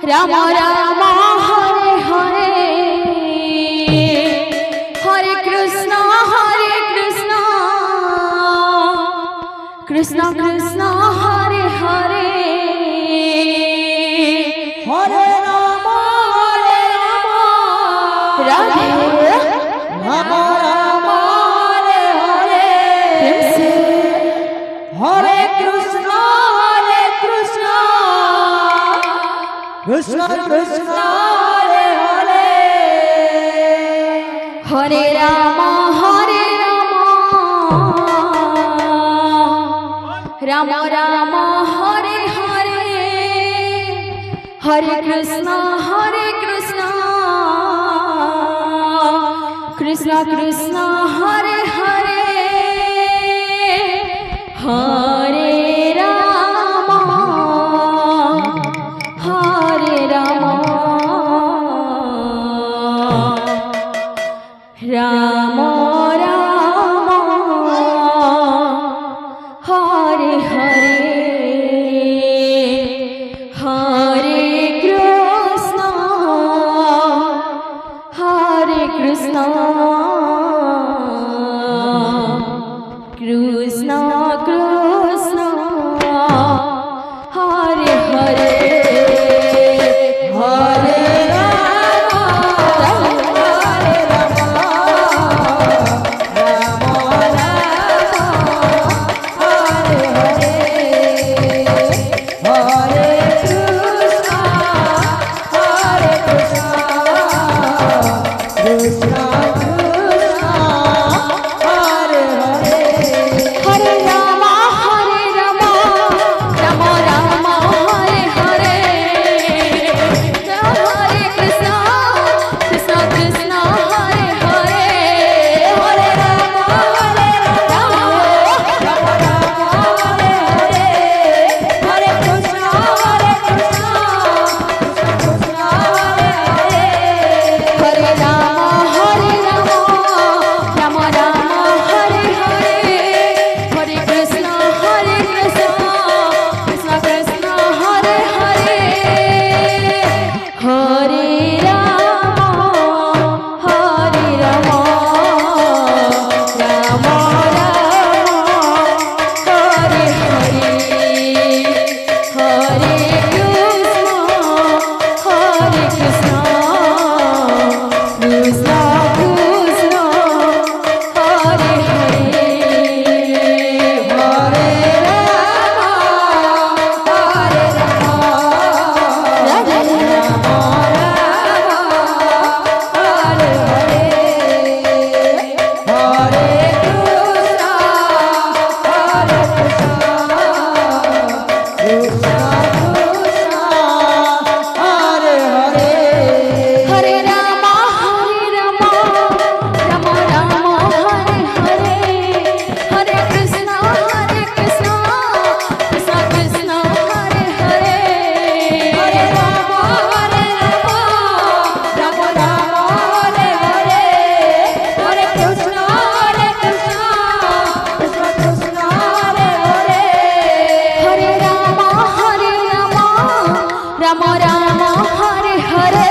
Ram Ram Hare Hare Hare Krishna Krishna Krishna Hare Hare Hare Ram Radhe Ram Ram Hare Hare Hare Krishna Krishna Krishna Hare Hare Hare Ram Ram Ram Hare Hare Hare Krishna Krishna Krishna Hare Hare Hare Ram Ram Ram Hare Hare Hare Krishna Krishna Krishna Hare Hare Hare Ram Hare Ram Ram Ram Hare Hare Hare Krishna Krishna Krishna Hare Hare Hare Ram Ram Ram Hare Hare Hare Krishna Krishna Hare Hare Hare Ram Ram Ram Hare Hare Hare Krishna Krishna Hare Hare Hare Ram Ram Ram Hare Hare Hare Krishna Krishna Krishna Hare Hare Hare Ram Ram Hare Hare Hare Krishna Krishna Krishna Hare Hare Hare Ram Radhe Ram Hare Hare Hare Krishna Krishna Hare Hare Hare Ram Ram Ram Hare Hare Hare Krishna Krishna Krishna Hare Hare Hare Ram Ram Hare Hare Hare Krishna Krishna Krishna Hare Hare Hare Ram Ram Hare Hare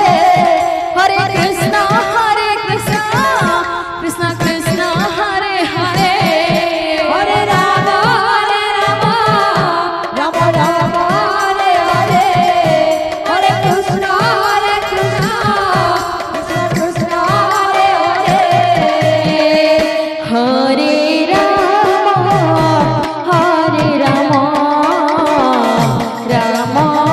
Hare Krishna Krishna Krishna Hare Hare Hare Ram Ram Hare Hare Hare Krishna Krishna Krishna Hare Hare Hare Ram Ram Ram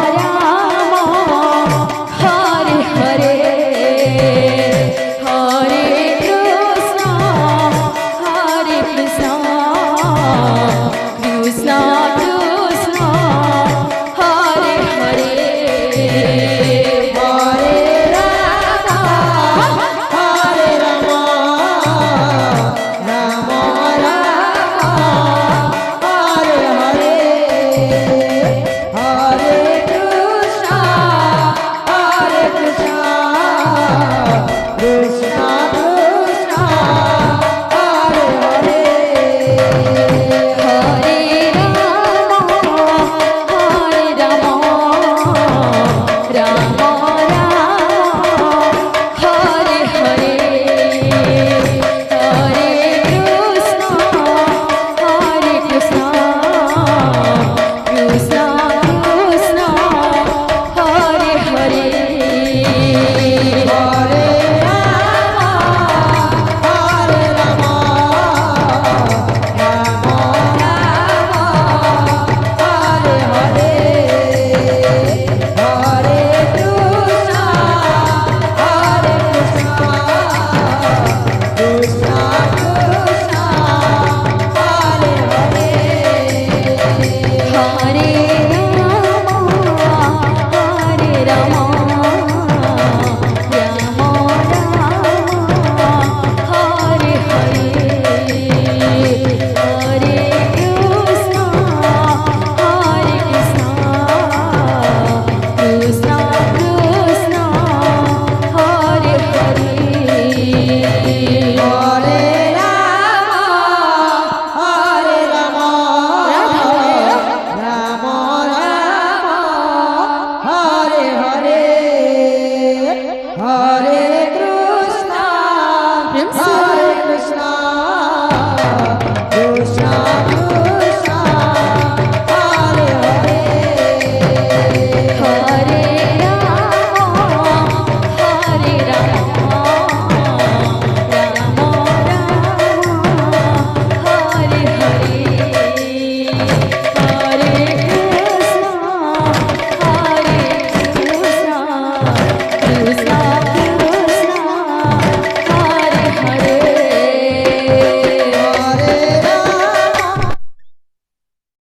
Ram